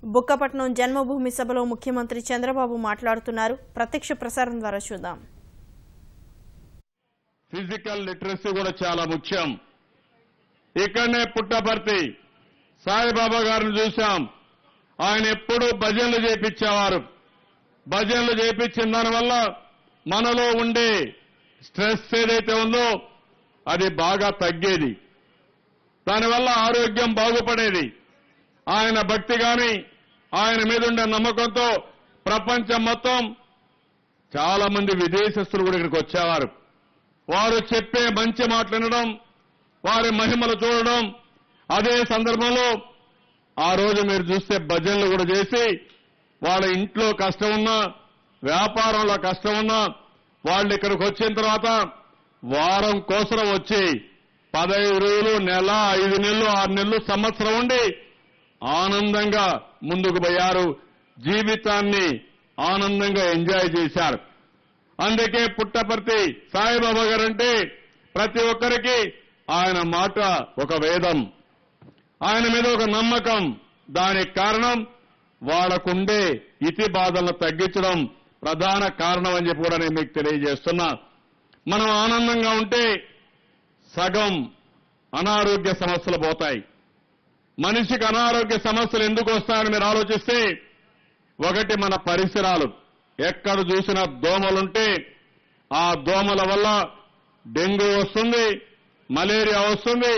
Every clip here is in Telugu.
బుక్కపట్నం జన్మభూమి సభలో ముఖ్యమంత్రి చంద్రబాబు మాట్లాడుతున్నారు. ప్రత్యక్ష ప్రసారం ద్వారా చూద్దాం. ఫిజికల్ లిటరసీ కూడా చాలా ముఖ్యం. ఇక్కడనే పుట్టపర్తి సాయిబాబా గారిని చూశాం. ఆయన ఎప్పుడూ భజనలు చేపించేవారు. భజనలు చేపించిన దానివల్ల మనలో ఉండే స్ట్రెస్ ఏదైతే ఉందో అది బాగా తగ్గేది. దానివల్ల ఆరోగ్యం బాగుపడేది. ఆయన భక్తి గాని ఆయన మీద ఉండే నమ్మకంతో ప్రపంచం మొత్తం చాలా మంది విదేశస్తులు కూడా ఇక్కడికి వచ్చేవారు. వారు చెప్పే మంచి మాటలు వినడం, వారి మహిమలు చూడడం. అదే సందర్భంలో ఆ రోజు మీరు చూస్తే భజనలు కూడా చేసి వాళ్ళ ఇంట్లో కష్టం ఉన్నా, వ్యాపారంలో కష్టం ఉన్నా వాళ్ళు ఇక్కడికి వచ్చిన తర్వాత వారం కోసం వచ్చి 15 రోజులు, నెల, 5 నెలలు, 6 నెలలు, సంవత్సరం ఉండి ఆనందంగా ముందుకు పోయారు. జీవితాన్ని ఆనందంగా ఎంజాయ్ చేశారు. అందుకే పుట్టపర్తి సాయిబాబా గారంటే ప్రతి ఒక్కరికి ఆయన మాట ఒక వేదం, ఆయన మీద ఒక నమ్మకం. దానికి కారణం వాళ్లకుండే ఇతి బాధలను తగ్గించడం ప్రధాన కారణం అని చెప్పి కూడా నేను మీకు తెలియజేస్తున్నా. మనం ఆనందంగా ఉంటే సగం అనారోగ్య సమస్యలు పోతాయి. మనిషికి అనారోగ్య సమస్యలు ఎందుకు వస్తాయని మీరు ఆలోచిస్తే, ఒకటి మన పరిసరాలు. ఎక్కడ చూసినా దోమలుంటే ఆ దోమల వల్ల డెంగ్యూ వస్తుంది, మలేరియా వస్తుంది,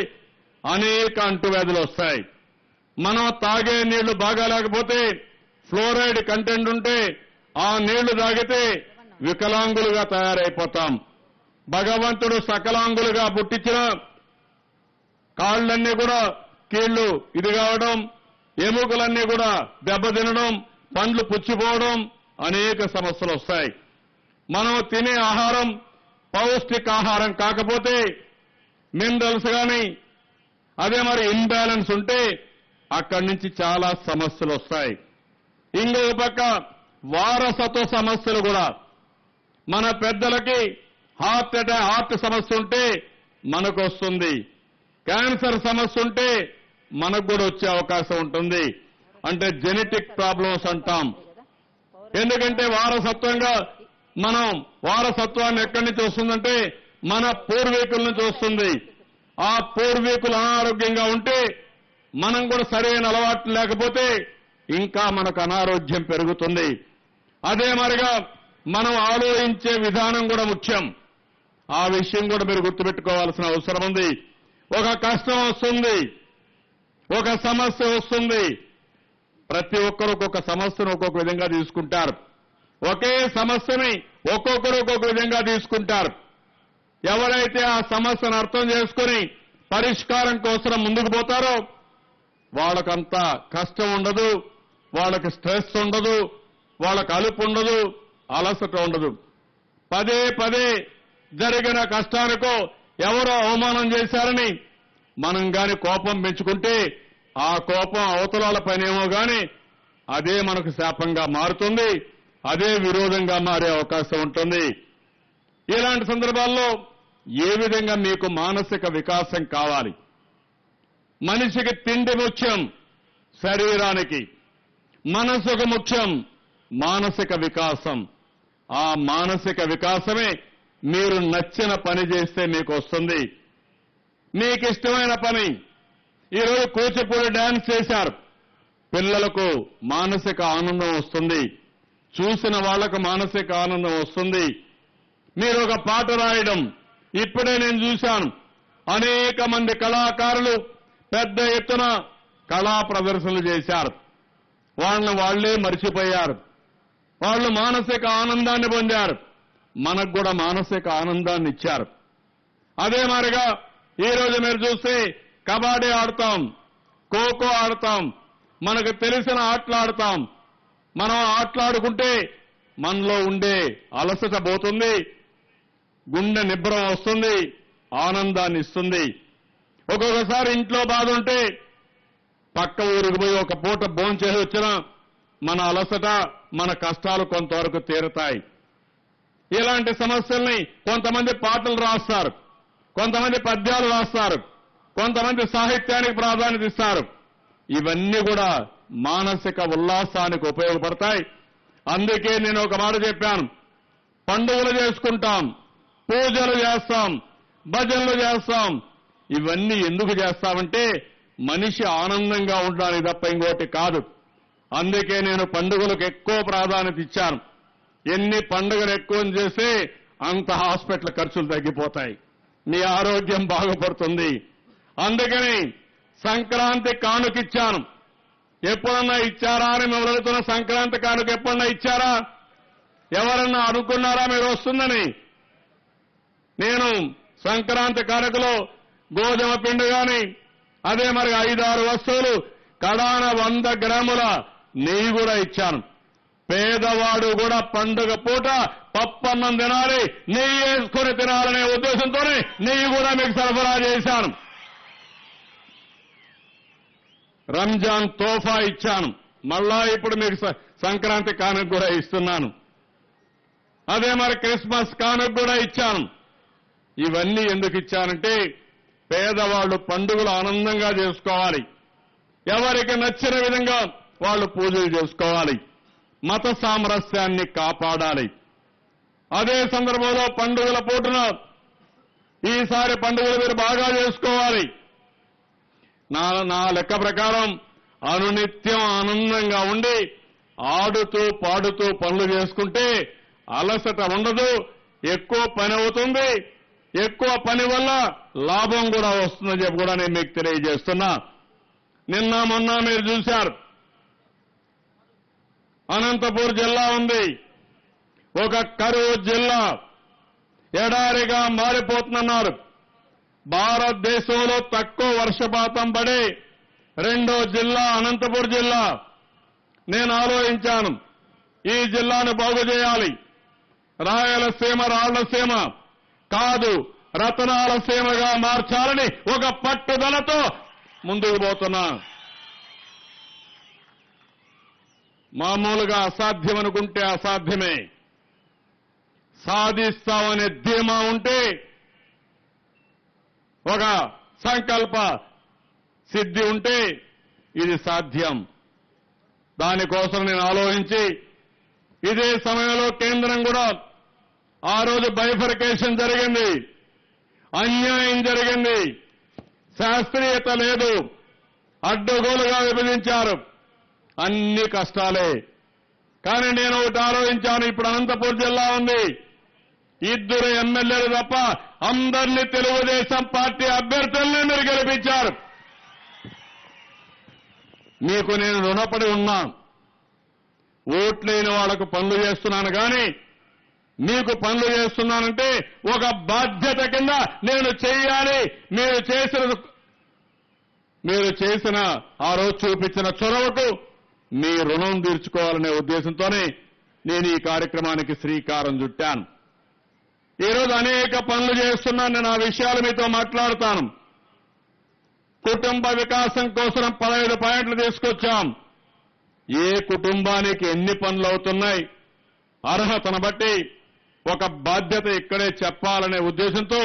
అనేక అంటువ్యాధులు వస్తాయి. మనం తాగే నీళ్లు బాగా లేకపోతే, ఫ్లోరైడ్ కంటెంట్ ఉంటే ఆ నీళ్లు తాగితే వికలాంగులుగా తయారైపోతాం. భగవంతుడు సకలాంగులుగా పుట్టించిన కాళ్లన్నీ కూడా కీళ్లు ఇది కావడం, ఎముకలన్నీ కూడా దెబ్బతినడం, పండ్లు పుచ్చిపోవడం, అనేక సమస్యలు వస్తాయి. మనం తినే ఆహారం పౌష్టికాహారం కాకపోతే, మినరల్స్ కానీ అదే మరి ఇంబ్యాలెన్స్ ఉంటే అక్కడి నుంచి చాలా సమస్యలు వస్తాయి. ఇంకొక పక్క వారసత్వ సమస్యలు కూడా. మన పెద్దలకి హార్ట్ సమస్య ఉంటే మనకు వస్తుంది. క్యాన్సర్ సమస్య ఉంటే మనకు కూడా వచ్చే అవకాశం ఉంటుంది. అంటే జెనెటిక్ ప్రాబ్లమ్స్ అంటాం. ఎందుకంటే వారసత్వంగా మనం వారసత్వాన్ని ఎక్కడి నుంచి వస్తుందంటే మన పూర్వీకుల నుంచి వస్తుంది. ఆ పూర్వీకులు అనారోగ్యంగా ఉంటే మనం కూడా సరైన అలవాట్లు లేకపోతే ఇంకా మనకు అనారోగ్యం పెరుగుతుంది. అదే మరిగా మనం ఆలోచించే విధానం కూడా ముఖ్యం. ఆ విషయం కూడా మీరు గుర్తుపెట్టుకోవాల్సిన అవసరం ఉంది. ఒక కష్టం వస్తుంది, ఒక సమస్య వస్తుంది. ప్రతి ఒక్కరు ఒక్కొక్క సమస్యను ఒక్కొక్క విధంగా తీసుకుంటారు. ఒకే సమస్యని ఒక్కొక్కరు ఒక్కొక్క విధంగా తీసుకుంటారు. ఎవరైతే ఆ సమస్యను అర్థం చేసుకుని పరిష్కారం కోసం ముందుకు పోతారో వాళ్ళకంత కష్టం ఉండదు, వాళ్ళకి స్ట్రెస్ ఉండదు, వాళ్ళకి అలుపు ఉండదు, అలసట ఉండదు. పదే పదే జరిగిన కష్టానికో ఎవరో అవమానం చేశారని మనం గాని కోపం పెంచుకుంటే ఆ కోపం అవతలాల పనేమో గాని అదే మనకు శాపంగా మారుతుంది, అదే విరోధంగా మారే అవకాశం ఉంటుంది. ఇలాంటి సందర్భాల్లో ఏ విధంగా మీకు మానసిక వికాసం కావాలి? మనిషికి తిండి ముఖ్యం శరీరానికి, మనసుకు ముఖ్యం మానసిక వికాసం. ఆ మానసిక వికాసమే మీరు నచ్చిన పని చేస్తే మీకు వస్తుంది. మీకు ఇష్టమైన పని. ఈరోజు కూచిపూడి డాన్స్ చేశారు. పిల్లలకు మానసిక ఆనందం వస్తుంది, చూసిన వాళ్లకు మానసిక ఆనందం వస్తుంది. మీరు ఒక పాట రాయడం, ఇప్పుడే నేను చూశాను అనేక మంది కళాకారులు పెద్ద ఎత్తున కళా ప్రదర్శనలు చేశారు. వాళ్ళని వాళ్లే మర్చిపోయారు. వాళ్ళు మానసిక ఆనందాన్ని పొందారు. మనకు కూడా మానసిక ఆనందాన్ని ఇచ్చారు. అదే మాదిరిగా ఈరోజు మీరు చూస్తే కబడ్డీ ఆడతాం, ఖోఖో ఆడతాం, మనకు తెలిసిన ఆటలు ఆడతాం. మనం ఆటలాడుకుంటే మనలో ఉండే అలసట పోతుంది, గుండె నిబ్బరం వస్తుంది, ఆనందాన్ని ఇస్తుంది. ఒక్కొక్కసారి ఇంట్లో బాధ ఉంటే పక్క ఊరికి పోయి ఒక పూట భోంచేసి వచ్చినా మన అలసట, మన కష్టాలు కొంతవరకు తీరుతాయి. ఇలాంటి సమస్యల్ని కొంతమంది పాటలు రాస్తారు, కొంతమంది పద్యాలు రాస్తారు, కొంతమంది సాహిత్యానికి ప్రాధాన్యత ఇస్తారు. ఇవన్నీ కూడా మానసిక ఉల్లాసానికి ఉపయోగపడతాయి. అందుకే నేను ఒక మాట చెప్పాను, పండుగలు చేసుకుంటాం, పూజలు చేస్తాం, భజనలు చేస్తాం. ఇవన్నీ ఎందుకు చేస్తామంటే మనిషి ఆనందంగా ఉండడానికి తప్ప ఇంకోటి కాదు. అందుకే నేను పండుగలకు ఎక్కువ ప్రాధాన్యత ఇచ్చాను. ఎన్ని పండుగలు ఎక్కువ చేస్తే అంత హాస్పిటల్ ఖర్చులు తగ్గిపోతాయి, మీ ఆరోగ్యం బాగుపడుతుంది. అందుకని సంక్రాంతి కానుకిచ్చాను. ఎప్పుడన్నా ఇచ్చారా అని మేము అడుగుతున్న, సంక్రాంతి కానుక ఎప్పుడన్నా ఇచ్చారా? ఎవరన్నా అనుకున్నారా మీరు వస్తుందని? నేను సంక్రాంతి కానుకలో గోధుమ పిండి గాని, అదే మరి 5-6 వస్తువులు, కడాన 100 గ్రాముల నెయ్యి కూడా ఇచ్చాను. పేదవాడు కూడా పండుగ పూట పప్పన్నం తినాలి, నెయ్యి వేసుకొని తినాలనే ఉద్దేశంతోనే నెయ్యి కూడా మీకు సరఫరా చేశాను. రంజాన్ తోఫా ఇచ్చాను. మళ్ళా ఇప్పుడు మీకు సంక్రాంతి కానుక కూడా ఇస్తున్నాను. అదే మరి క్రిస్మస్ కానుక కూడా ఇచ్చాను. ఇవన్నీ ఎందుకు ఇచ్చానంటే పేదవాళ్లు పండుగలు ఆనందంగా చేసుకోవాలి, ఎవరికి నచ్చిన విధంగా వాళ్ళు పూజలు చేసుకోవాలి, మత సామరస్యాన్ని కాపాడాలి. అదే సందర్భంలో పండుగల పూటన ఈసారి పండుగలు మీరు బాగా చేసుకోవాలి. నా లెక్క ప్రకారం అనునిత్యం ఆనందంగా ఉండి ఆడుతూ పాడుతూ పనులు చేసుకుంటే అలసట ఉండదు, ఎక్కువ పని అవుతుంది, ఎక్కువ పని వల్ల లాభం కూడా వస్తుందని చెప్పి కూడా నేను మీకు తెలియజేస్తున్నా. నిన్న మొన్న మీరు చూశారు, అనంతపూర్ జిల్లా ఉంది, ఒక కరువు జిల్లా, ఎడారిగా మారిపోతుందన్నారు. భారతదేశంలో తక్కువ వర్షపాతం పడే 2వ జిల్లా అనంతపూర్ జిల్లా. నేను ఆలోచించాను, ఈ జిల్లాను బాగు చేయాలి, రాయలసీమ రాళ్లసీమ కాదు రతనాల సీమగా మార్చాలని ఒక పట్టుదలతో ముందుకు పోతున్నా. మామూలుగా అసాధ్యం అనుకుంటే అసాధ్యమే, సాధిస్తామనే ధీమా ఉంటే, ఒక సంకల్ప సిద్ధి ఉంటే ఇది సాధ్యం. దానికోసం నేను ఆలోచించి, ఇదే సమయంలో కేంద్రం కూడా ఆ రోజు బైఫర్కేషన్ జరిగింది, అన్యాయం జరిగింది, శాస్త్రీయత లేదు, అడ్డగోలుగా విభజించారు, అన్ని కష్టాలే. కానీ నేను ఒకటి ఆలోచించాను, ఇప్పుడు అనంతపూర్ జిల్లా ఉంది, 2 ఎమ్మెల్యేలు తప్ప అందరినీ తెలుగుదేశం పార్టీ అభ్యర్థుల్ని మీరు గెలిపించారు. మీకు నేను రుణపడి ఉన్నాను. ఓట్లేని వాళ్లకు పనులు చేస్తున్నాను కానీ మీకు పనులు చేస్తున్నానంటే ఒక బాధ్యత కింద నేను చేయాలి. మీరు చేసిన ఆ రోజు చూపించిన చొరవకు మీ రుణం తీర్చుకోవాలనే ఉద్దేశంతోనే నేను ఈ కార్యక్రమానికి శ్రీకారం చుట్టాను. ఈరోజు అనేక పనులు చేస్తున్నాను, నేను ఆ విషయాలు మీతో మాట్లాడతాను. కుటుంబ వికాసం కోసం 15 పాయింట్లు తీసుకొచ్చాం. ఏ కుటుంబానికి ఎన్ని పనులు అవుతున్నాయి, అర్హతను బట్టి ఒక బాధ్యత ఇక్కడే చెప్పాలనే ఉద్దేశంతో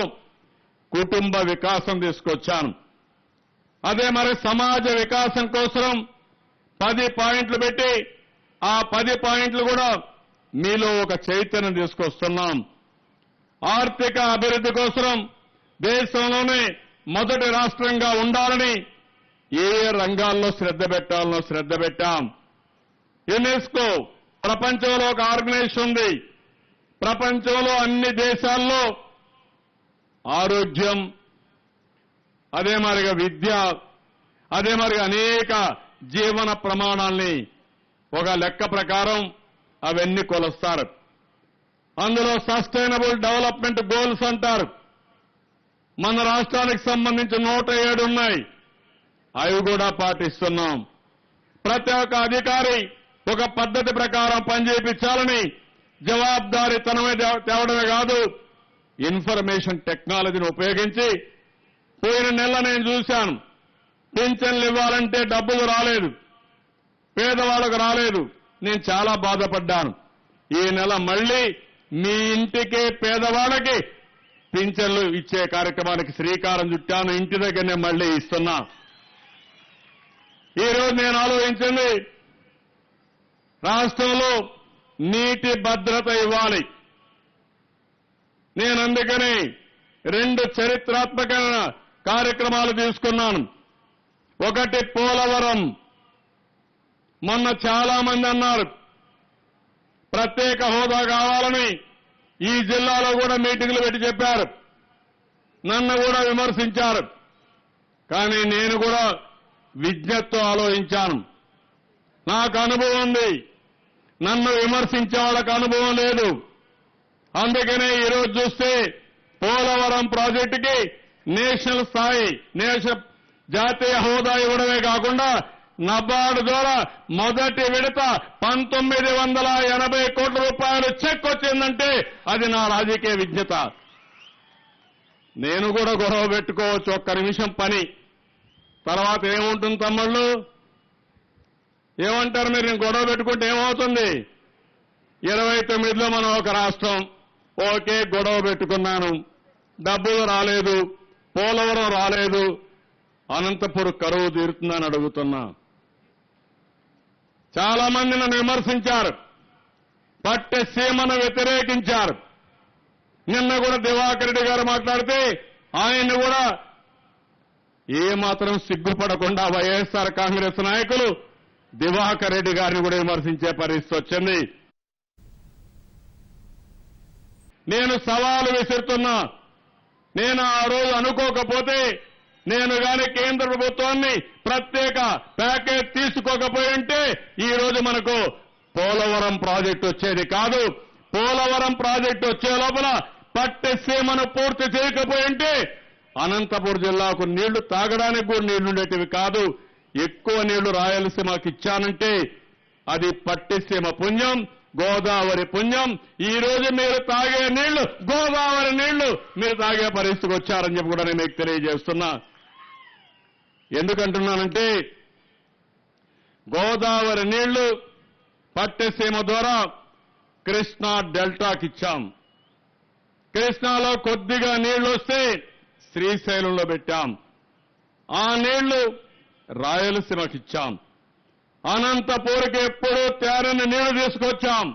కుటుంబ వికాసం తీసుకొచ్చాను. అదే మరి సమాజ వికాసం కోసం 10 పాయింట్లు పెట్టి ఆ 10 పాయింట్లు కూడా మీలో ఒక చైతన్యం తీసుకొస్తున్నాం. ఆర్థిక అభివృద్ధి కోసం దేశంలోనే మొదటి రాష్ట్రంగా ఉండాలని ఏ రంగాల్లో శ్రద్ధ పెట్టాలనో శ్రద్ధ పెట్టాం. యునెస్కో ప్రపంచంలో ఒక ఆర్గనైజేషన్ ఉంది. ప్రపంచంలో అన్ని దేశాల్లో ఆరోగ్యం, అదే మరిగా విద్య, అదే మరిగా అనేక జీవన ప్రమాణాల్ని ఒక లెక్క ప్రకారం అవన్నీ కొలుస్తారు. అందులో సస్టైనబుల్ డెవలప్మెంట్ గోల్స్ అంటారు. మన రాష్ట్రానికి సంబంధించి 107 ఉన్నాయి. అవి కూడా పాటిస్తున్నాం. ప్రతి ఒక్క అధికారి ఒక పద్ధతి ప్రకారం పనిచేయించాలని జవాబుదారీతనమే తేవడమే కాదు, ఇన్ఫర్మేషన్ టెక్నాలజీని ఉపయోగించి పోయిన నెల నేను చూశాను, పింఛన్లు ఇవ్వాలంటే డబ్బులు రాలేదు, పేదవాళ్లకు రాలేదు. నేను చాలా బాధపడ్డాను. ఈ నెల మళ్లీ మీ ఇంటికే పేదవాళ్ళకి పింఛన్లు ఇచ్చే కార్యక్రమానికి శ్రీకారం చుట్టాను. ఇంటి దగ్గరనే మళ్లీ ఇస్తున్నా. ఈరోజు నేను ఆలోచించింది రాష్ట్రంలో నీటి భద్రత ఇవ్వాలి. నేను అందుకని 2 చరిత్రాత్మకమైన కార్యక్రమాలు తీసుకున్నాను. ఒకటి పోలవరం. మొన్న చాలా మంది అన్నారు ప్రత్యేక హోదా కావాలని, ఈ జిల్లాలో కూడా మీటింగులు పెట్టి చెప్పారు, నన్ను కూడా విమర్శించారు. కానీ నేను కూడా విజ్ఞతతో ఆలోచించాను. నాకు అనుభవం ఉంది, నన్ను విమర్శించే వాళ్ళకు అనుభవం లేదు. అందుకనే ఈరోజు చూస్తే పోలవరం ప్రాజెక్టుకి నేషనల్ స్థాయి జాతీయ హోదా ఇవ్వడమే కాకుండా నబార్డు ద్వారా మొదటి విడత 1980 కోట్ల రూపాయలు చెక్ వచ్చిందంటే అది నా రాజకీయ విజ్ఞత. నేను కూడా గొడవ పెట్టుకోవచ్చు, ఒక్క నిమిషం పని. తర్వాత ఏముంటుంది తమ్ముళ్ళు? ఏమంటారు మీరు? నేను గొడవ పెట్టుకుంటే ఏమవుతుంది? 29లో మనం ఒక రాష్ట్రం, ఓకే గొడవ పెట్టుకున్నాను, డబ్బులు రాలేదు, పోలవరం రాలేదు, అనంతపురం కరువు తీరుతుందని అడుగుతున్నా. చాలా మంది నన్ను విమర్శించారు, పట్టసీమను వ్యతిరేకించారు. నిన్న కూడా దివాకర్ రెడ్డి గారు మాట్లాడితే ఆయన్ని కూడా ఏమాత్రం సిగ్గుపడకుండా వైఎస్ఆర్ కాంగ్రెస్ నాయకులు దివాకర్ రెడ్డి గారిని కూడా విమర్శించే పరిస్థితి వచ్చింది. నేను సవాలు విసురుతున్నా. నేను ఆ రోజు అనుకోకపోతే, నేను గాని కేంద్ర ప్రభుత్వాన్ని ప్రత్యేక ప్యాకేజ్ తీసుకోకపోయి ఉంటే ఈ రోజు మనకు పోలవరం ప్రాజెక్టు వచ్చేది కాదు. పోలవరం ప్రాజెక్టు వచ్చే లోపల పట్టసీమను పూర్తి చేయకపోయి ఉంటే అనంతపురం జిల్లాకు నీళ్లు తాగడానికి కూడా నీళ్లు ఉండేటివి కాదు. ఎక్కువ నీళ్లు రాయలసీమకి ఇచ్చానంటే అది పట్టసీమ పుణ్యం, గోదావరి పుణ్యం. ఈ రోజు మీరు తాగే నీళ్లు గోదావరి నీళ్లు మీరు తాగే పరిస్థితికి వచ్చారని చెప్పి కూడా నేను మీకు తెలియజేస్తున్నా. ఎందుకంటున్నానంటే గోదావరి నీళ్లు పట్టసీమ ద్వారా కృష్ణా డెల్టాకి ఇచ్చాం. కృష్ణాలో కొద్దిగా నీళ్లు వస్తే శ్రీశైలంలో పెట్టాం. ఆ నీళ్లు రాయలసీమకి ఇచ్చాం. అనంతపూర్కి ఎప్పుడూ తేరని నీళ్లు తీసుకొచ్చాం,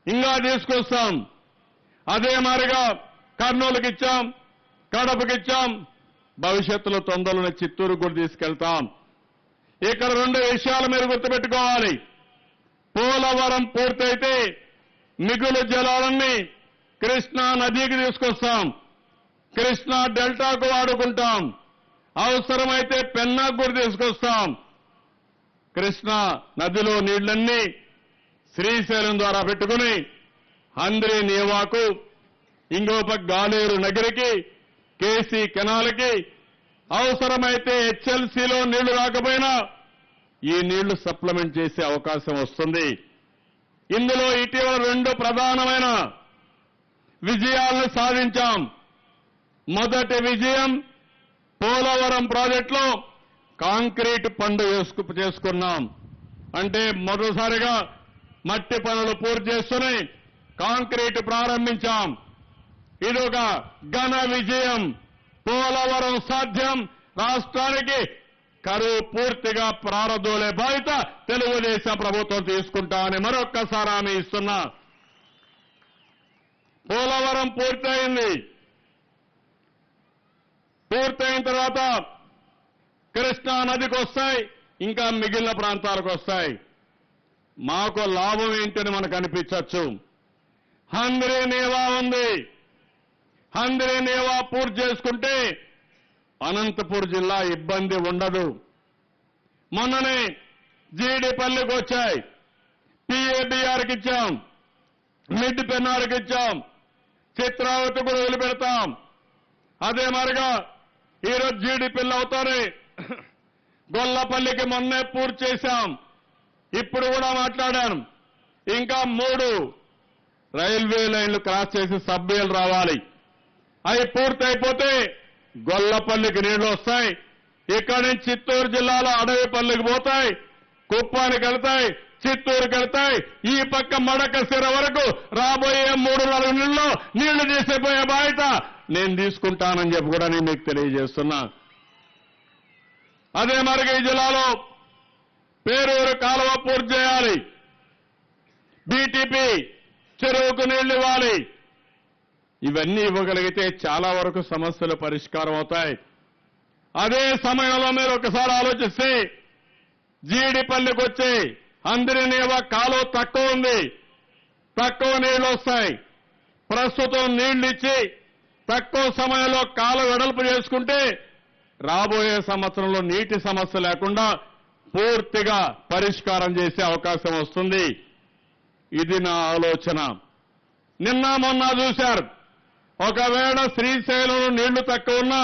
ఇంకా తీసుకొస్తాం. అదే మాదిరిగా కర్నూలుకి ఇచ్చాం, కడపకి ఇచ్చాం. భవిష్యత్తులో తొందరలోనే చిత్తూరుకు కూడా తీసుకెళ్తాం. ఇక్కడ 2 విషయాలు మీరు గుర్తుపెట్టుకోవాలి. పోలవరం పూర్తయితే మిగులు జలాలన్నీ కృష్ణా నదికి తీసుకొస్తాం, కృష్ణా డెల్టాకు వాడుకుంటాం. అవసరమైతే పెన్నాకు కూడా తీసుకొస్తాం. కృష్ణా నదిలో నీళ్లన్నీ శ్రీశైలం ద్వారా పెట్టుకుని హంద్రీ నీవాకు, ఇంకో పక్క గాలేరు నగరికి, కేసీ కెనాల్కి, అవసరమైతే హెచ్ఎల్సీలో నీళ్లు రాకపోయినా ఈ నీళ్లు సప్లిమెంట్ చేసే అవకాశం వస్తుంది. ఇందులో ఇటీవల 2 ప్రధానమైన విజయాలను సాధించాం. మొదటి విజయం పోలవరం ప్రాజెక్టులో కాంక్రీట్ పండు చేసుకున్నాం. అంటే మొదటిసారిగా మట్టి పనులు పూర్తి చేస్తూనే కాంక్రీట్ ప్రారంభించాం. ఇదొక ఘన విజయం. పోలవరం సాధ్యం. రాష్ట్రానికి కరువు పూర్తిగా ప్రారదోలే బాధ్యత తెలుగుదేశం ప్రభుత్వం తీసుకుంటామని మరొక్కసారి హామీ ఇస్తున్నా. పోలవరం పూర్తయింది. పూర్తయిన తర్వాత కృష్ణా నదికి వస్తాయి, ఇంకా మిగిలిన ప్రాంతాలకు వస్తాయి. మాకు లాభం ఏంటని మనకు అనిపించవచ్చు. హంద్రీ నీవా ఉంది. హంద్రీ నీవా పూర్తి చేసుకుంటే అనంతపురం జిల్లా ఇబ్బంది ఉండదు. మొన్ననే జీడిపల్లికి వచ్చాయి, PABRకి ఇచ్చాం, మిడ్ పెన్నార్కి ఇచ్చాం, చిత్రావతి కూడా వదిలిపెడతాం. అదే మరిగా ఈరోజు జీడిపల్లి అవుతారే, గొల్లపల్లికి మొన్నే పూర్తి చేశాం. ఇప్పుడు కూడా మాట్లాడాను, ఇంకా 3 రైల్వే లైన్లు క్రాస్ చేసి సబ్వేలు రావాలి. అవి పూర్తయిపోతే గొల్లపల్లికి నీళ్లు వస్తాయి. ఇక్కడి నుంచి చిత్తూరు జిల్లాలో అడవిపల్లికి పోతాయి, కుప్పానికి వెళ్తాయి, చిత్తూరుకి వెళ్తాయి. ఈ పక్క మడకశిర వరకు రాబోయే 3-4 నెలల్లో నీళ్లు చేసేపోయే బాధ్యత నేను తీసుకుంటానని చెప్పి కూడా నేను మీకు తెలియజేస్తున్నా. అదే మరిగా ఈ జిల్లాలో పేరూరు కాలువ పూర్తి చేయాలి. బీటీపీ చెరువుకు నీళ్లు ఇవ్వాలి. ఇవన్నీ ఇవ్వగలిగితే చాలా వరకు సమస్యలు పరిష్కారం అవుతాయి. అదే సమయంలో మీరు ఒకసారి ఆలోచిస్తే జీడిపల్లికి వచ్చి అందరినీవ కాలువ తక్కువ ఉంది, తక్కువ నీళ్లు వస్తాయి. ప్రస్తుతం నీళ్లు ఇచ్చి తక్కువ సమయంలో కాలువ వెడల్పు చేసుకుంటే రాబోయే సంవత్సరంలో నీటి సమస్య లేకుండా పూర్తిగా పరిష్కారం చేసే అవకాశం వస్తుంది. ఇది నా ఆలోచన. నిన్న మొన్న చూశారు, ఒకవేళ శ్రీశైలంలో నీళ్లు తక్కువ ఉన్నా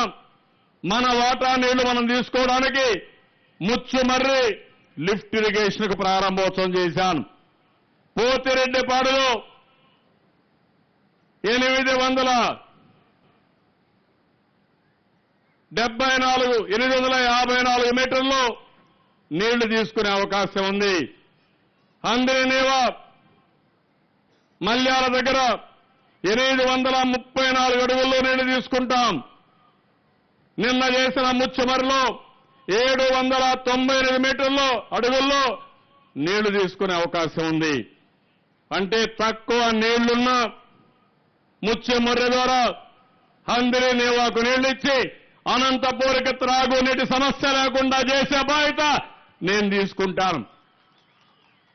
మన వాటా నీళ్లు మనం తీసుకోవడానికి ముచ్చుమర్రి లిఫ్ట్ ఇరిగేషన్కు ప్రారంభోత్సవం చేశాను. పోతిరెడ్డిపాడులో 854 మీటర్లు నీళ్లు తీసుకునే అవకాశం ఉంది. అందరినీవ మల్యాల దగ్గర 834 అడుగుల్లో నీళ్లు తీసుకుంటాం. నిన్న చేసిన ముచ్చుమరిలో 798 మీటర్లు అడుగుల్లో నీళ్లు తీసుకునే అవకాశం ఉంది. అంటే తక్కువ నీళ్లున్న ముచ్చుమర్రి ద్వారా అందరి నీవాకు నీళ్లు ఇచ్చి అనంతపూర్కి త్రాగునీటి సమస్య లేకుండా చేసే బాధ్యత నేను తీసుకుంటాను.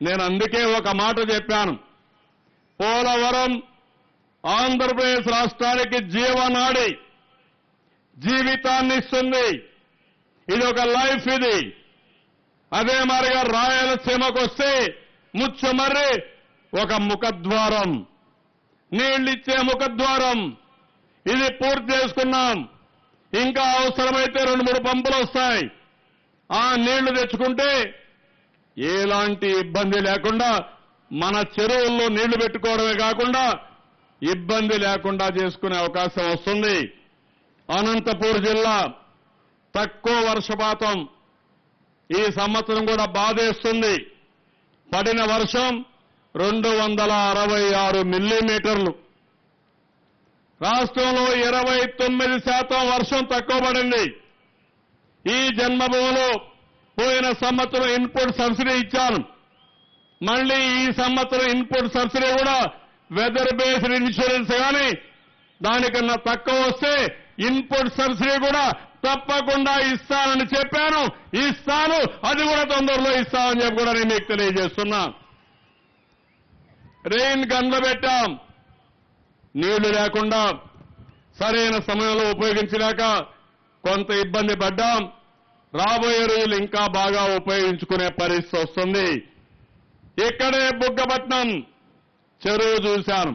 నేను అందుకే ఒక మాట చెప్పాను, పోలవరం ఆంధ్రప్రదేశ్ రాష్ట్రానికి జీవనాడి, జీవితాన్ని ఇస్తుంది. ఇది ఒక లైఫ్. ఇది అదే మాదిరిగా రాయలసీమకు వస్తే ముచ్చుమర్రి ఒక ముఖద్వారం, నీళ్లిచ్చే ముఖద్వారం. ఇది పూర్తి చేసుకున్నాం. ఇంకా అవసరమైతే 2-3 పంపులు వస్తాయి. ఆ నీళ్లు తెచ్చుకుంటే ఎలాంటి ఇబ్బంది లేకుండా మన చెరువుల్లో నీళ్లు పెట్టుకోవడమే కాకుండా ఇబ్బంది లేకుండా చేసుకునే అవకాశం వస్తుంది. అనంతపూర్ జిల్లా తక్కువ వర్షపాతం ఈ సంవత్సరం కూడా బాధేస్తుంది. పడిన వర్షం 266 మిల్లీమీటర్లు. రాష్ట్రంలో 29% వర్షం తక్కువ పడింది. ఈ జన్మభూమిలో పోయిన సంవత్సరం ఇన్పుట్ సబ్సిడీ ఇచ్చాను. మళ్లీ ఈ సంవత్సరం ఇన్పుట్ సబ్సిడీ కూడా వెదర్ బేస్డ్ ఇన్సూరెన్స్ కానీ దానికన్నా తక్కువ వస్తే ఇన్పుట్ సబ్సిడీ కూడా తప్పకుండా ఇస్తానని చెప్పాను. ఇస్తాను, అది కూడా తొందరలో ఇస్తామని చెప్పి కూడా నేను మీకు తెలియజేస్తున్నా. రెయిన్ గన్లు పెట్టాం. నీళ్లు లేకుండా సరైన సమయంలో ఉపయోగించలేక కొంత ఇబ్బంది పడ్డాం. రాబోయే రోజులు ఇంకా బాగా ఉపయోగించుకునే పరిస్థితి వస్తుంది. ఇక్కడే బుగ్గపట్నం చెరువు చూశాను.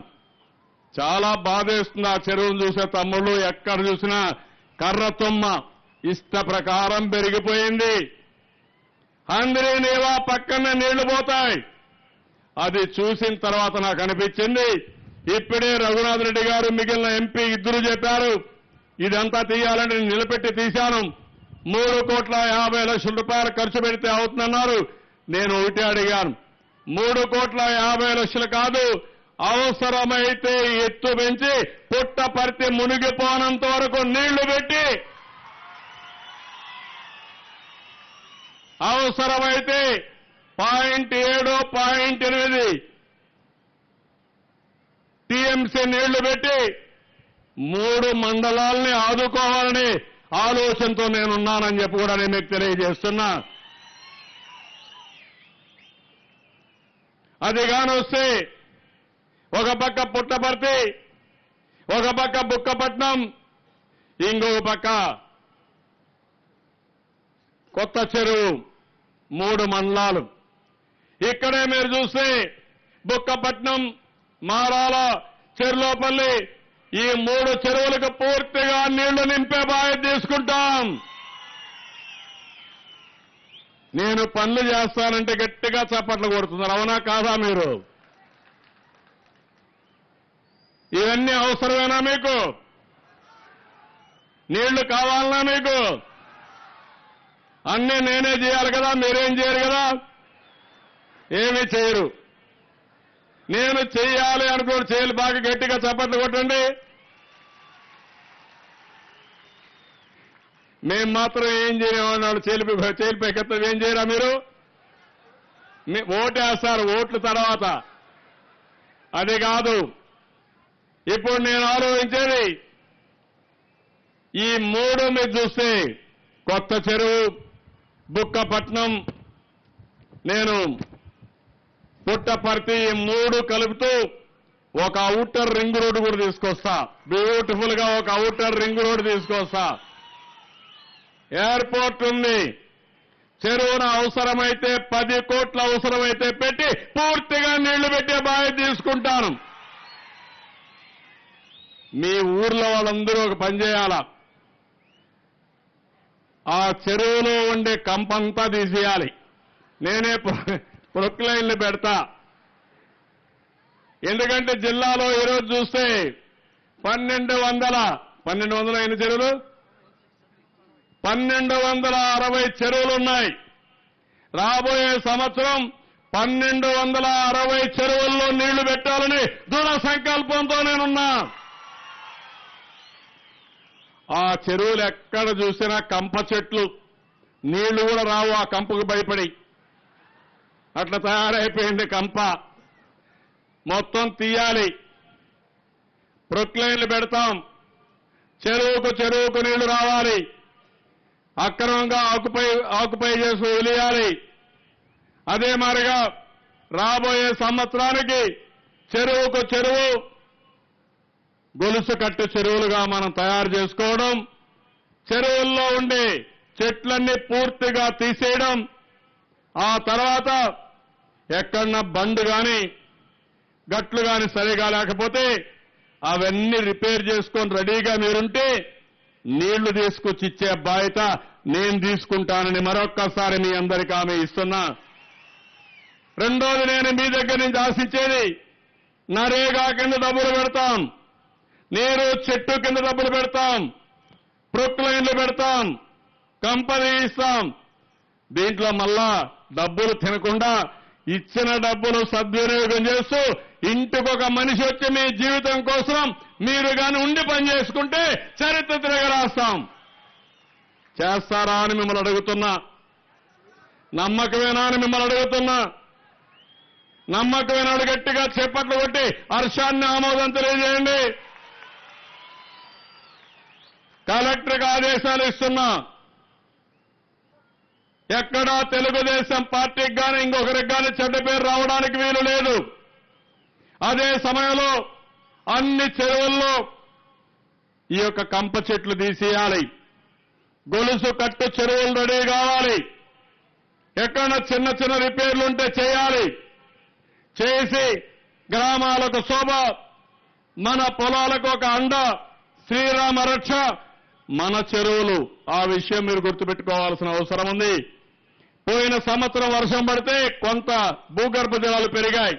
చాలా బాధేస్తుంది ఆ చెరువును చూసే తమ్ముళ్ళు. ఎక్కడ చూసినా కర్ర తుమ్మ ఇష్ట ప్రకారం పెరిగిపోయింది. అందరి నీవా పక్కనే నీళ్లు పోతాయి. అది చూసిన తర్వాత నాకు అనిపించింది, ఇప్పుడే రఘునాథ్ రెడ్డి గారు మిగిలిన ఎంపీ ఇద్దరు చెప్పారు ఇదంతా తీయాలని. నిలబెట్టి తీశాను. 3,50,00,000 రూపాయలు ఖర్చు పెడితే అవుతుందన్నారు. నేను ఒకటే అడిగాను, 3,50,00,000 కాదు, అవసరమైతే ఎత్తు పెంచి పుట్టపర్తి మునిగిపోనంత వరకు నీళ్లు పెట్టి, అవసరమైతే 0.7, 0.8 టీఎంసీ నీళ్లు పెట్టి 3 మండలాల్ని ఆదుకోవాలని ఆలోచనతో నేనున్నానని చెప్పి కూడా నేను మీకు తెలియజేస్తున్నా. అది కానొస్తే ఒక పక్క పుట్టపర్తి, ఒక పక్క బుక్కపట్నం, ఇంకొక పక్క కొత్త చెరువు, 3 మండలాలు. ఇక్కడే మీరు చూస్తే బుక్కపట్నం, మారాల, చెర్లోపల్లి ఈ 3 చెరువులకు పూర్తిగా నీళ్లు నింపే బాధ్యత తీసుకుంటాం. నేను పనులు చేస్తానంటే గట్టిగా చప్పట్లు కొడుతున్నారు. అవునా కాదా? మీరు ఇవన్నీ అవసరమేనా? మీకు నీళ్లు కావాలనా? మీకు అన్నీ నేనే చేయాలి కదా, మీరేం చేయరు కదా, ఏమీ చేయరు. నేను చెయ్యాలి అనుకోని చేయాలి. బాగా గట్టిగా చప్పట్లు కొట్టండి. మేము మాత్రం ఏం చేయమన్నాడు చేలిపైకెత్తం ఏం చేయరా మీరు ఓటేస్తారు ఓట్ల తర్వాత అది కాదు ఇప్పుడు నేను ఆలోచించేది ఈ మూడు మీరు చూస్తే కొత్త చెరువు బుక్కపట్నం నేను పుట్టపర్తి ఈ మూడు కలుపుతూ ఒక ఔటర్ రింగ్ రోడ్డు కూడా తీసుకొస్తా బ్యూటిఫుల్ గా ఒక ఔటర్ రింగ్ రోడ్డు తీసుకొస్తా ఎయిర్పోర్ట్ ఉంది చెరువున అవసరమైతే 10 కోట్ల అవసరమైతే పెట్టి పూర్తిగా నీళ్లు పెట్టే బాధ్యత తీసుకుంటాను మీ ఊర్లో వాళ్ళందరూ ఒక పని చేయాల ఆ చెరువులో ఉండే కంపంతా తీసేయాలి నేనే ప్రొక్లైన్లు పెడతా ఎందుకంటే జిల్లాలో ఈరోజు చూస్తే 1200 ఎన్ని చెరువులు 1260 చెరువులు ఉన్నాయి రాబోయే సంవత్సరం 1260 చెరువుల్లో నీళ్లు పెట్టాలని దృఢ సంకల్పంతో నేనున్నా ఆ చెరువులు ఎక్కడ చూసినా కంప చెట్లు నీళ్లు కూడా రావు ఆ కంపకు భయపడి అట్లా తయారైపోయింది కంప మొత్తం తీయాలి ప్రొక్లైన్లు పెడతాం చెరువుకు నీళ్లు రావాలి అక్రమంగా ఆకుపై చేసి వదిలేయాలి అదే మాదిరిగా రాబోయే సంవత్సరానికి చెరువుకు చెరువు గొలుసు కట్టు చెరువులుగా మనం తయారు చేసుకోవడం చెరువుల్లో ఉండే చెట్లన్నీ పూర్తిగా తీసేయడం ఆ తర్వాత ఎక్కడన్నా బండు గాని గట్లు గాని సరిగా లేకపోతే అవన్నీ రిపేర్ చేసుకొని రెడీగా మీరుంటే నీళ్లు తీసుకొచ్చి ఇచ్చే బాధ్యత నేను తీసుకుంటానని మరొక్కసారి మీ అందరికీ హామీ ఇస్తున్నా రెండోది నేను మీ దగ్గర నుంచి ఆశించేది నరేగా కింద డబ్బులు పెడతాం నీరు చెట్టు కింద డబ్బులు పెడతాం ప్రొక్లైన్లు పెడతాం కంపెనీ ఇస్తాం దీంట్లో మళ్ళా డబ్బులు తినకుండా ఇచ్చిన డబ్బులు సద్వినియోగం చేస్తూ ఇంటికొక మనిషి వచ్చి మీ జీవితం కోసం మీరు గాని ఉండి పని చేసుకుంటే చరిత్ర తిరగరాస్తాం చేస్తారా అని మిమ్మల్ని అడుగుతున్నా నమ్మకమేనా అని మిమ్మల్ని అడుగుతున్నా నమ్మకమైన గట్టిగా చేపట్లు కొట్టి హర్షాన్ని ఆమోదం తెలియజేయండి కలెక్టర్కి ఆదేశాలు ఇస్తున్నా ఎక్కడా తెలుగుదేశం పార్టీకి గాని ఇంకొకరికి గాని చెడ్డ పేరు రావడానికి వీలు లేదు అదే సమయంలో అన్ని చెరువుల్లో ఈ యొక్క కంప చెట్లు తీసేయాలి గొలుసు కట్టు చెరువులు రెడీ కావాలి ఎక్కడన్నా చిన్న రిపేర్లు ఉంటే చేయాలి చేసి గ్రామాలకు శోభ మన పొలాలకు ఒక అండ శ్రీరామ రక్ష మన చెరువులు ఆ విషయం మీరు గుర్తుపెట్టుకోవాల్సిన అవసరం ఉంది పోయిన సంవత్సరం వర్షం పడితే కొంత భూగర్భ జలాలు పెరిగాయి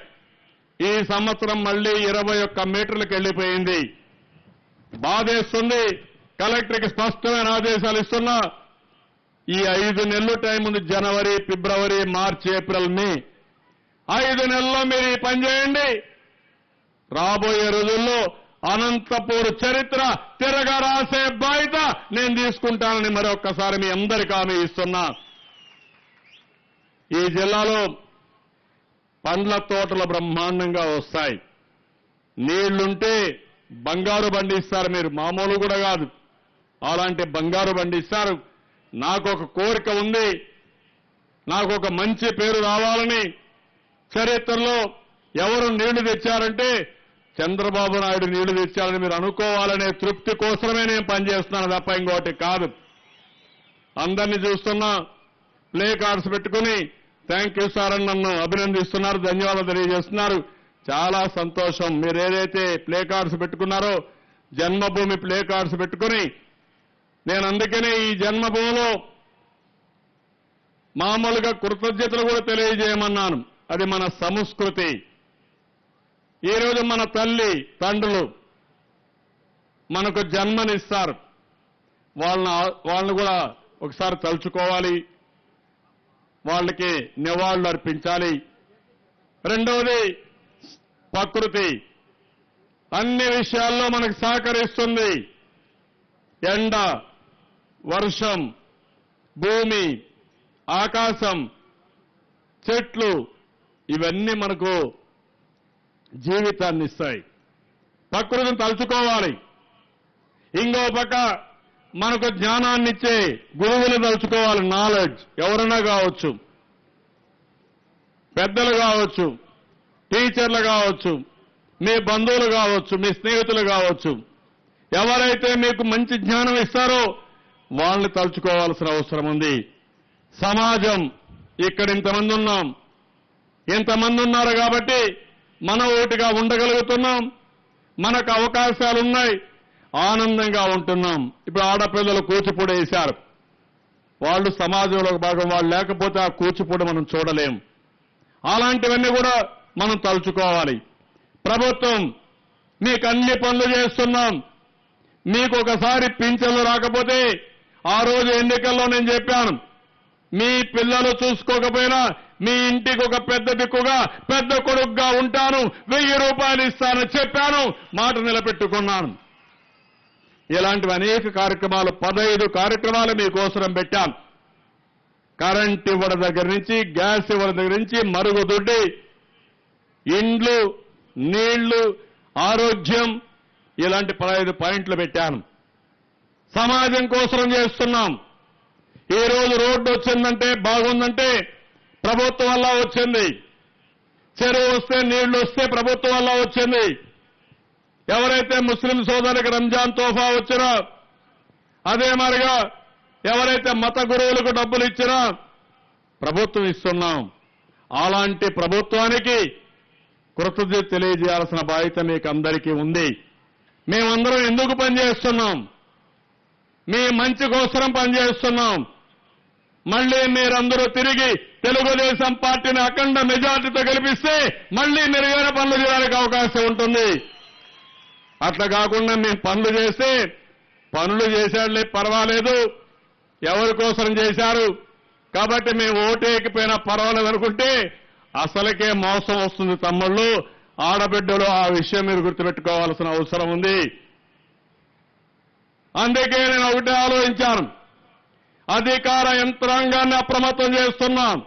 ఈ సంవత్సరం మళ్లీ 21 మీటర్లకు వెళ్లిపోయింది బాధేస్తుంది కలెక్టర్కి స్పష్టమైన ఆదేశాలు ఇస్తున్నా ఈ 5 నెలలు టైం ఉంది జనవరి ఫిబ్రవరి మార్చి ఏప్రిల్ మే 5 నెలల్లో మీరు ఈ పని చేయండి రాబోయే రోజుల్లో అనంతపూర్ చరిత్ర తిరగ రాసే బాధ్యత నేను తీసుకుంటానని మరొక్కసారి మీ అందరికీ హామీ ఇస్తున్నా ఈ జిల్లాలో పండ్ల తోటలు బ్రహ్మాండంగా వస్తాయి నీళ్లుంటే బంగారు బండిస్తారు మీరు మామూలు కూడా కాదు అలాంటి బంగారు బండిస్తారు నాకు ఒక కోరిక ఉంది నాకు ఒక మంచి పేరు రావాలని చరిత్రలో ఎవరు నీళ్లు తెచ్చారంటే చంద్రబాబు నాయుడు నీళ్లు తెచ్చారని మీరు అనుకోవాలనే తృప్తి కోసమే నేను పనిచేస్తున్నాను తప్ప ఇంకోటి కాదు అందరినీ చూస్తున్నా ప్లే కార్డ్స్ పెట్టుకుని థ్యాంక్ యూ సార్ అని నన్ను అభినందిస్తున్నారు ధన్యవాదాలు తెలియజేస్తున్నారు చాలా సంతోషం మీరు ఏదైతే ప్లే కార్డ్స్ పెట్టుకున్నారో జన్మభూమి ప్లే కార్డ్స్ పెట్టుకుని నేను అందుకనే ఈ జన్మభూమిలో మామూలుగా కృతజ్ఞతలు కూడా తెలియజేయమన్నాను అది మన సంస్కృతి ఈరోజు మన తల్లి తండ్రులు మనకు జన్మనిస్తారు వాళ్ళని కూడా ఒకసారి తలుచుకోవాలి వాళ్ళకి నివాళులు అర్పించాలి రెండవది ప్రకృతి అన్ని విషయాల్లో మనకు సహకరిస్తుంది ఎండ వర్షం, భూమి, ఆకాశం, చెట్లు ఇవన్నీ మనకు జీవితాన్ని ఇస్తాయి. ప్రకృతిని తలుచుకోవాలి. ఇంకో పక్క మనకు జ్ఞానాన్ని ఇచ్చే గురువులు తలుచుకోవాలి. నాలెడ్జ్ ఎవరైనా కావచ్చు, పెద్దలు కావచ్చు, టీచర్లు కావచ్చు, మీ బంధువులు కావచ్చు, మీ స్నేహితులు కావచ్చు, ఎవరైతే మీకు మంచి జ్ఞానం ఇస్తారో వాళ్ళని తలుచుకోవాల్సిన అవసరం ఉంది. సమాజం ఇక్కడ ఇంతమంది ఉన్నాం, ఇంతమంది ఉన్నారు కాబట్టి మనం ఒకటిగా ఉండగలుగుతున్నాం. మనకు అవకాశాలున్నాయి, ఆనందంగా ఉంటున్నాం. ఇప్పుడు ఆడపిల్లలు కూచిపూడి వేశారు. వాళ్ళు సమాజంలో ఒక భాగం. వాళ్ళు లేకపోతే ఆ కూచిపూడి మనం చూడలేం. అలాంటివన్నీ కూడా మనం తలుచుకోవాలి. ప్రభుత్వం మీకు అన్ని పనులు చేస్తున్నాం. మీకు ఒకసారి పింఛన్లు రాకపోతే ఆ రోజు ఎన్నికల్లో నేను చెప్పాను, మీ పిల్లలు చూసుకోకపోయినా మీ ఇంటికి ఒక పెద్ద దిక్కుగా పెద్ద కొడుకుగా ఉంటాను, 1000 రూపాయలు ఇస్తానని చెప్పాను, మాట నిలబెట్టుకున్నాను. ఇలాంటివి అనేక కార్యక్రమాలు, 15 కార్యక్రమాలు మీకోసం పెట్టాను. కరెంట్ ఇవ్వడం దగ్గర నుంచి, గ్యాస్ ఇవ్వడం దగ్గర నుంచి, మరుగుదొడ్డి, ఇండ్లు, నీళ్లు, ఆరోగ్యం, ఇలాంటి 15 పాయింట్లు పెట్టాను. సమాజం కోసం చేస్తున్నాం. ఈ రోజు రోడ్డు వచ్చిందంటే, బాగుందంటే ప్రభుత్వం వల్ల వచ్చింది. చెరువు వస్తే, నీళ్లు వస్తే ప్రభుత్వం వల్ల వచ్చింది. ఎవరైతే ముస్లిం సోదరులకు రంజాన్ తోఫా వచ్చినా, అదే మరిగా ఎవరైతే మత గురువులకు డబ్బులు ఇచ్చినా ప్రభుత్వం ఇస్తున్నాం. అలాంటి ప్రభుత్వానికి కృతజ్ఞత తెలియజేయాల్సిన బాధ్యత మీకు అందరికీ ఉంది. మేమందరం ఎందుకు పనిచేస్తున్నాం? మీ మంచి కోసం పనిచేస్తున్నాం. మళ్లీ మీరందరూ తిరిగి తెలుగుదేశం పార్టీని అఖండ మెజార్టీతో గెలిపిస్తే మళ్లీ మెరుగైన పనులు చేయడానికి అవకాశం ఉంటుంది. అట్లా కాకుండా మేము పనులు చేస్తే, పనులు చేశాడులే పర్వాలేదు, ఎవరి కోసం చేశారు కాబట్టి మేము ఓటేకపోయినా పర్వాలేదు అనుకుంటే అసలుకే మోసం వస్తుంది. తమ్ముళ్ళు, ఆడబిడ్డలు, ఆ విషయం మీరు గుర్తుపెట్టుకోవాల్సిన అవసరం ఉంది. అందుకే నేను ఒకటే ఆలోచించాను, అధికార యంత్రాంగాన్ని అప్రమత్తం చేస్తున్నాం.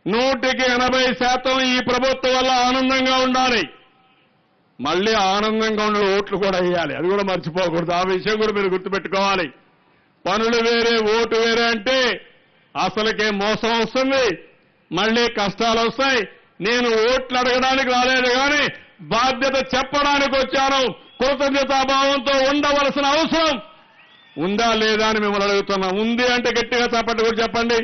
100% ఈ ప్రభుత్వం వల్ల ఆనందంగా ఉండాలి. మళ్లీ ఆనందంగా ఉండే ఓట్లు కూడా వేయాలి. అది కూడా మర్చిపోకూడదు. ఆ విషయం కూడా మీరు గుర్తుపెట్టుకోవాలి. పనులు వేరే, ఓటు వేరే అంటే అసలుకే మోసం వస్తుంది, మళ్లీ కష్టాలు వస్తాయి. నేను ఓట్లు అడగడానికి రాలేదు కానీ బాధ్యత చెప్పడానికి వచ్చాను. కృతజ్ఞతాభావంతో ఉండవలసిన అవసరం ఉందా లేదా అని మిమ్మల్ని అడుగుతున్నా. ఉంది అంటే గట్టిగా చప్పట్లు కూడా చెప్పండి.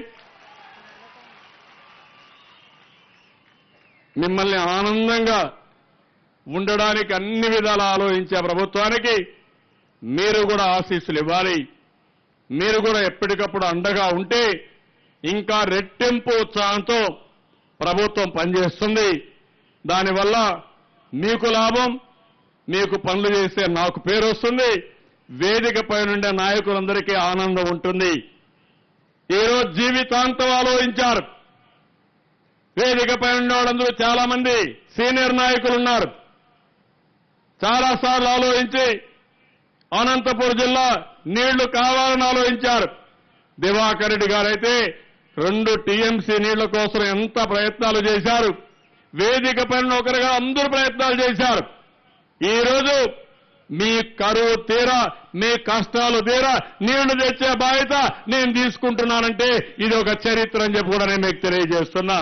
మిమ్మల్ని ఆనందంగా ఉండడానికి అన్ని విధాలా ఆలోచించే ప్రభుత్వానికి మీరు కూడా ఆశీస్సులు ఇవ్వాలి. మీరు కూడా ఎప్పటికప్పుడు అండగా ఉంటే ఇంకా రెట్టింపు ఉత్సాహంతో ప్రభుత్వం పనిచేస్తుంది. దానివల్ల మీకు లాభం, మీకు పనులు చేస్తే నాకు పేరు వస్తుంది, వేదికపై నుండే నాయకులందరికీ ఆనందం ఉంటుంది. ఈరోజు జీవితాంతం ఆలోచించారు. వేదికపై ఉండే వాళ్ళందరూ చాలా మంది సీనియర్ నాయకులు ఉన్నారు. చాలాసార్లు ఆలోచించి అనంతపురం జిల్లా నీళ్లు కావాలని ఆలోచించారు. దివాకర్ రెడ్డి గారైతే 2 టీఎంసీ నీళ్ల కోసం ఎంత ప్రయత్నాలు చేశారు. వేదిక పైన ఒకరిగా అందరూ ప్రయత్నాలు చేశారు. ఈ రోజు మీ కరువు తీరా, మీ కష్టాలు తీరా నీళ్లు తెచ్చే బాధ్యత నేను తీసుకుంటున్నానంటే ఇది ఒక చరిత్ర అని చెప్పి కూడా నేను మీకు తెలియజేస్తున్నా.